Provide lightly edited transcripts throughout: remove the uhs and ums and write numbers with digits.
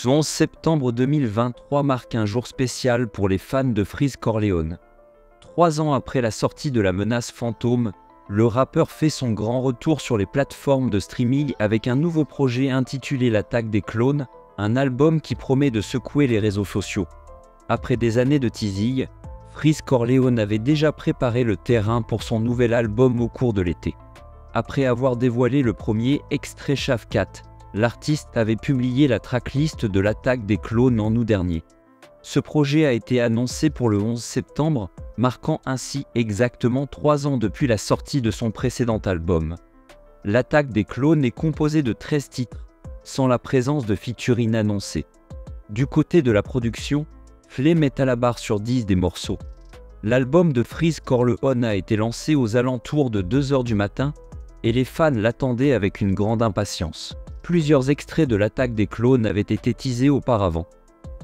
Ce 11 septembre 2023 marque un jour spécial pour les fans de Freeze Corleone. 3 ans après la sortie de La Menace Fantôme, le rappeur fait son grand retour sur les plateformes de streaming avec un nouveau projet intitulé L'Attaque des Clones, un album qui promet de secouer les réseaux sociaux. Après des années de teasing, Freeze Corleone avait déjà préparé le terrain pour son nouvel album au cours de l'été. Après avoir dévoilé le premier extrait Shavkat, l'artiste avait publié la tracklist de L'Attaque des Clones en août dernier. Ce projet a été annoncé pour le 11 septembre, marquant ainsi exactement 3 ans depuis la sortie de son précédent album. L'Attaque des Clones est composée de 13 titres, sans la présence de featuring annoncés. Du côté de la production, Flea met à la barre sur 10 des morceaux. L'album de Freeze Corleone a été lancé aux alentours de 2 h du matin, et les fans l'attendaient avec une grande impatience. Plusieurs extraits de L'Attaque des Clones avaient été teasés auparavant.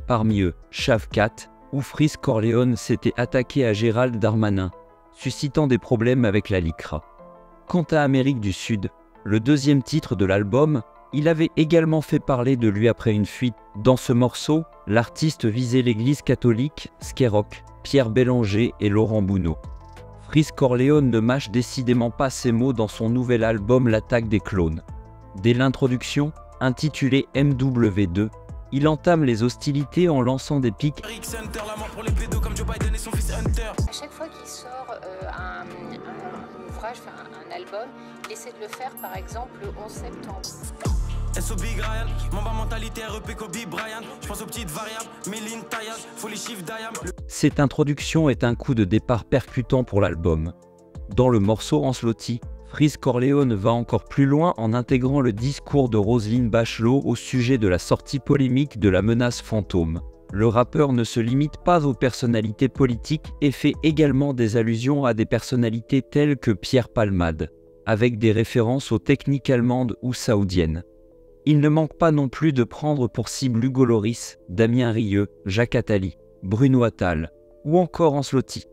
Parmi eux, Shavkat, où Freeze Corleone s'était attaqué à Gérald Darmanin, suscitant des problèmes avec la LICRA. Quant à Amérique du Sud, le deuxième titre de l'album, il avait également fait parler de lui après une fuite. Dans ce morceau, l'artiste visait l'église catholique, Skyrock, Pierre Bélanger et Laurent Bounot. Freeze Corleone ne mâche décidément pas ses mots dans son nouvel album L'Attaque des Clones. Dès l'introduction, intitulée MW2, il entame les hostilités en lançant des pics. À chaque fois qu'il sort un ouvrage, un album, il essaie de le faire par exemple le 11 septembre. Cette introduction est un coup de départ percutant pour l'album. Dans le morceau Ancelotti, Freeze Corleone va encore plus loin en intégrant le discours de Roselyne Bachelot au sujet de la sortie polémique de La Menace Fantôme. Le rappeur ne se limite pas aux personnalités politiques et fait également des allusions à des personnalités telles que Pierre Palmade, avec des références aux techniques allemandes ou saoudiennes. Il ne manque pas non plus de prendre pour cible Hugo Loris, Damien Rieu, Jacques Attali, Bruno Attal ou encore Ancelotti.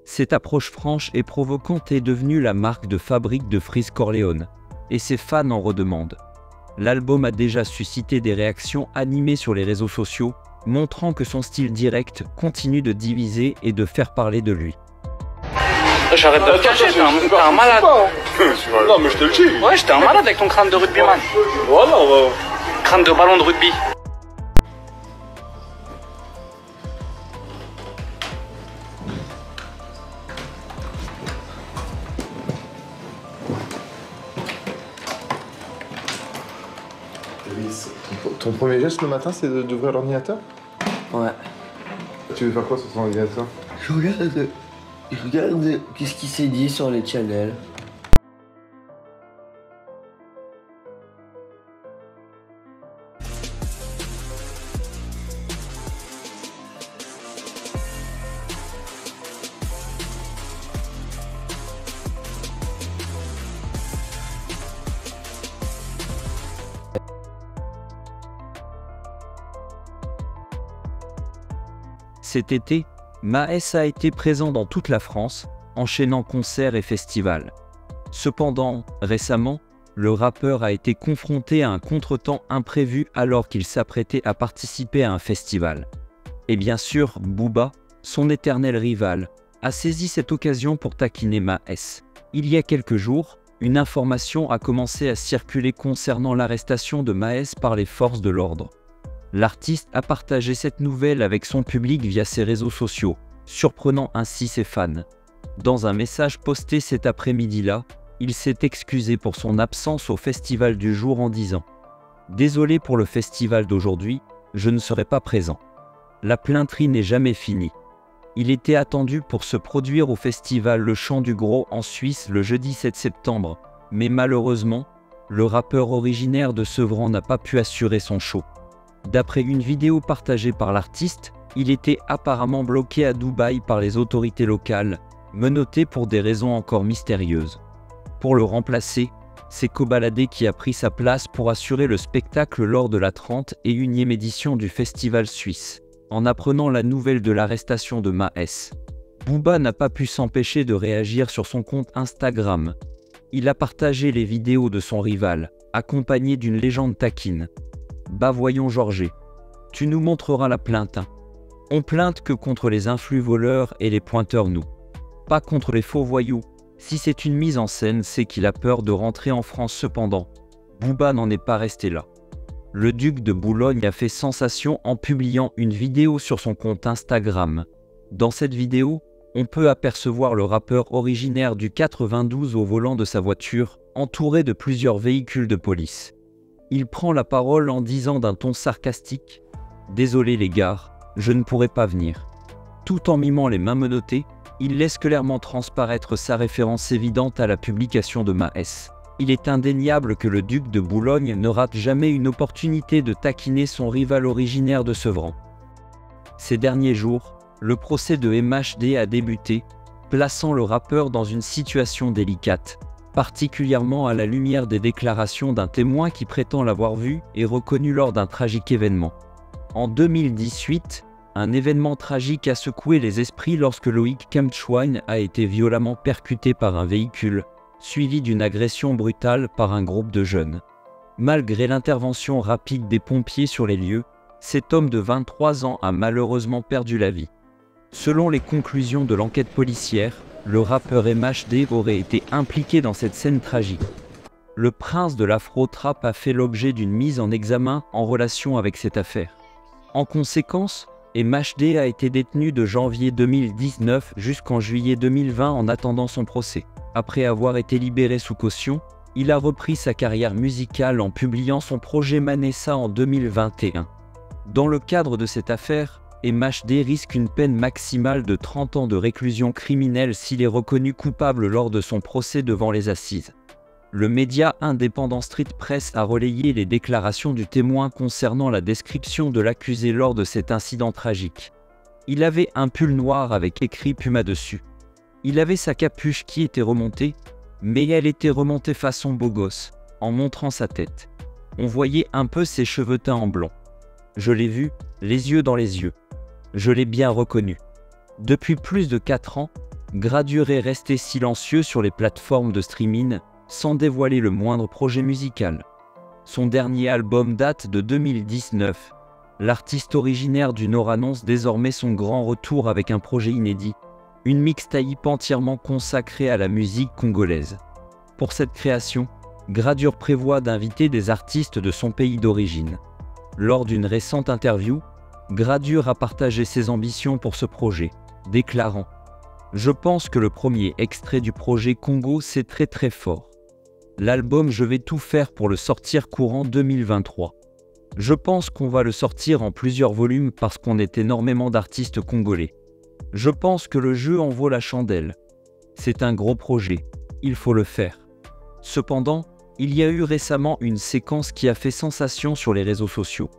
Cette approche franche et provocante est devenue la marque de fabrique de Freeze Corleone, et ses fans en redemandent. L'album a déjà suscité des réactions animées sur les réseaux sociaux, montrant que son style direct continue de diviser et de faire parler de lui. J'arrête de te cacher, t'es un malade. Non mais je te le dis. Ouais, j'étais un malade avec ton crâne de rugbyman. Voilà, on va... Crâne de ballon de rugby. Ton premier geste le matin, c'est d'ouvrir l'ordinateur? Ouais. Tu veux faire quoi sur ton ordinateur? Je regarde qu'est-ce qui s'est dit sur les channels. Cet été, Maes a été présent dans toute la France, enchaînant concerts et festivals. Cependant, récemment, le rappeur a été confronté à un contretemps imprévu alors qu'il s'apprêtait à participer à un festival. Et bien sûr, Booba, son éternel rival, a saisi cette occasion pour taquiner Maes. Il y a quelques jours, une information a commencé à circuler concernant l'arrestation de Maes par les forces de l'ordre. L'artiste a partagé cette nouvelle avec son public via ses réseaux sociaux, surprenant ainsi ses fans. Dans un message posté cet après-midi-là, il s'est excusé pour son absence au festival du jour en disant « Désolé pour le festival d'aujourd'hui, je ne serai pas présent. La plainterie n'est jamais finie. Il était attendu pour se produire au festival Le Chant du Gros en Suisse le jeudi 7 septembre, mais malheureusement, le rappeur originaire de Sevran n'a pas pu assurer son show. D'après une vidéo partagée par l'artiste, il était apparemment bloqué à Dubaï par les autorités locales, menotté pour des raisons encore mystérieuses. Pour le remplacer, c'est Kobalade qui a pris sa place pour assurer le spectacle lors de la 31e édition du festival suisse. En apprenant la nouvelle de l'arrestation de Maes, Booba n'a pas pu s'empêcher de réagir sur son compte Instagram. Il a partagé les vidéos de son rival, accompagné d'une légende taquine. Bah voyons Georges, Tu nous montreras la plainte. On plainte que contre les influx voleurs et les pointeurs nous. Pas contre les faux voyous. Si c'est une mise en scène, c'est qu'il a peur de rentrer en France cependant. Booba n'en est pas resté là. Le duc de Boulogne a fait sensation en publiant une vidéo sur son compte Instagram. Dans cette vidéo, on peut apercevoir le rappeur originaire du 92 au volant de sa voiture, entouré de plusieurs véhicules de police. Il prend la parole en disant d'un ton sarcastique « Désolé les gars, je ne pourrai pas venir ». Tout en mimant les mains menottées, il laisse clairement transparaître sa référence évidente à la publication de Maes. Il est indéniable que le duc de Boulogne ne rate jamais une opportunité de taquiner son rival originaire de Sevran. Ces derniers jours, le procès de MHD a débuté, plaçant le rappeur dans une situation délicate, particulièrement à la lumière des déclarations d'un témoin qui prétend l'avoir vu et reconnu lors d'un tragique événement. En 2018, un événement tragique a secoué les esprits lorsque Loïc Kempschwein a été violemment percuté par un véhicule, suivi d'une agression brutale par un groupe de jeunes. Malgré l'intervention rapide des pompiers sur les lieux, cet homme de 23 ans a malheureusement perdu la vie. Selon les conclusions de l'enquête policière, le rappeur MHD aurait été impliqué dans cette scène tragique. Le prince de l'Afro-Trap a fait l'objet d'une mise en examen en relation avec cette affaire. En conséquence, MHD a été détenu de janvier 2019 jusqu'en juillet 2020 en attendant son procès. Après avoir été libéré sous caution, il a repris sa carrière musicale en publiant son projet Manessa en 2021. Dans le cadre de cette affaire, MHD risque une peine maximale de 30 ans de réclusion criminelle s'il est reconnu coupable lors de son procès devant les assises. Le média indépendant Street Press a relayé les déclarations du témoin concernant la description de l'accusé lors de cet incident tragique. Il avait un pull noir avec écrit Puma dessus. Il avait sa capuche qui était remontée, mais elle était remontée façon beau gosse, en montrant sa tête. On voyait un peu ses cheveux teints en blond. Je l'ai vu, les yeux dans les yeux. Je l'ai bien reconnu. Depuis plus de 4 ans, Gradure est resté silencieux sur les plateformes de streaming, sans dévoiler le moindre projet musical. Son dernier album date de 2019. L'artiste originaire du Nord annonce désormais son grand retour avec un projet inédit, une mixtape entièrement consacrée à la musique congolaise. Pour cette création, Gradure prévoit d'inviter des artistes de son pays d'origine. Lors d'une récente interview, Gradure a partagé ses ambitions pour ce projet, déclarant « Je pense que le premier extrait du projet Congo c'est très fort. L'album je vais tout faire pour le sortir courant 2023. Je pense qu'on va le sortir en plusieurs volumes parce qu'on est énormément d'artistes congolais. Je pense que le jeu en vaut la chandelle. C'est un gros projet, il faut le faire. » Cependant, il y a eu récemment une séquence qui a fait sensation sur les réseaux sociaux.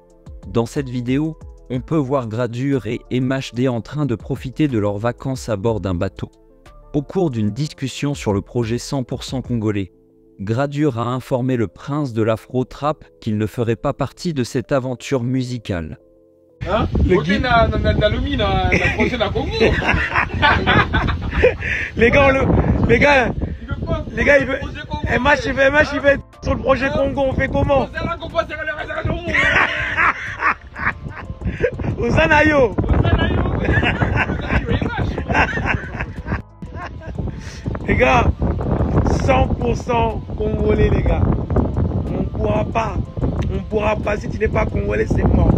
Dans cette vidéo, on peut voir Gradure et MHD en train de profiter de leurs vacances à bord d'un bateau. Au cours d'une discussion sur le projet 100% congolais, Gradure a informé le prince de l'Afro-Trap qu'il ne ferait pas partie de cette aventure musicale. Hein? Les gars, il veut. MH, il veut être sur le projet Congo, on fait comment? Osanayo. Les gars, 100% congolais, les gars. On pourra pas. Si tu n'es pas congolais, c'est mort.